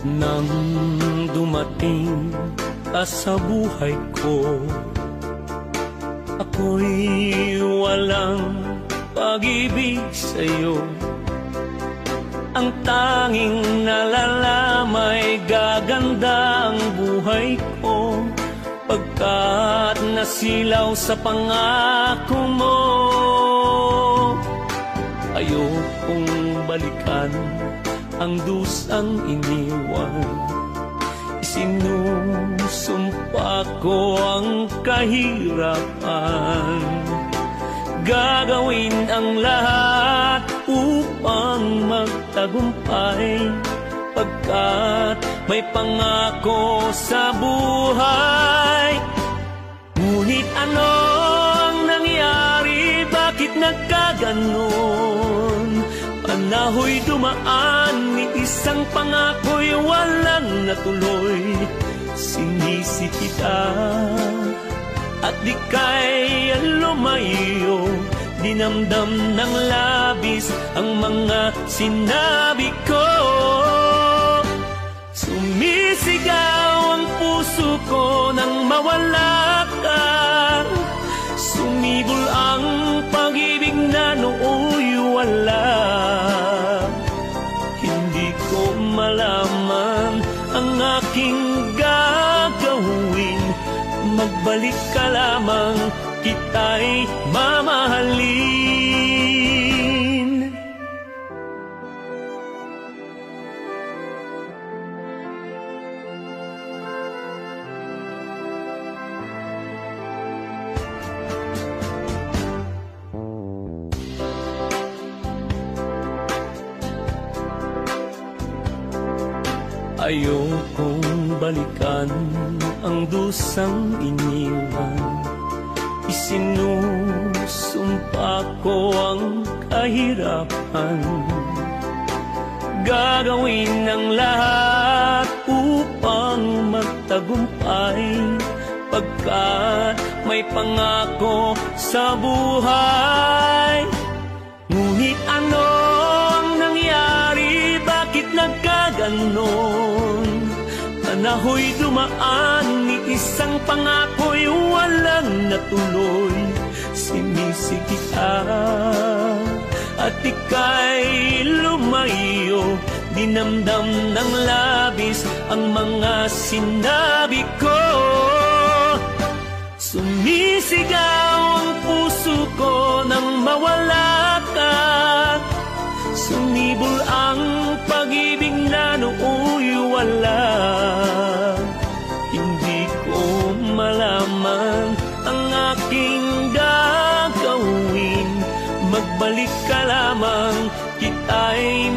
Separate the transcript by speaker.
Speaker 1: Nang dumating ka sa buhay ko, ako'y walang pag-ibig sa'yo. Ang tanging nalalamay gaganda ang buhay ko, pagkat nasilaw sa pangako mo. Ayokong balikan ang dusang iniwan, isinusumpa ko ang kahirapan. Gagawin ang lahat upang magtagumpay, pagkat may pangako sa buhay. Ngunit ano ang nangyari? Bakit nagkaganon? Panaho'y dumaan, ni isang pangako'y walang natuloy. Sinisi kita at di kay lumayo, dinamdam ng labis ang mga sinabi ko. Sumisigaw ang puso ko nang mawala ka, sumibol ang pag-ibig na nooy wala. Hindi ko malaman ang aking gagawin, magbalik ka lamang, kita'y mamahalin. Ayokong balikan ang dusang iniwan, isinusumpa ko ang kahirapan. Gagawin ang lahat upang magtagumpay, pagkat may pangako sa buhay. Ngunit ano ang nangyari? Bakit nagkaganon? Panaho'y dumaan, ni isang pangako'y walang natuloy. Sinisi kita at ika'y lumayo, dinamdam ng labis ang mga sinabi ko. Sumisigaw ang puso ko nang mawala ka, sumibol ang pag-ibig na nooy wala. Hindi ko malaman ang aking gagawin, magbalik ka lamang, kita'y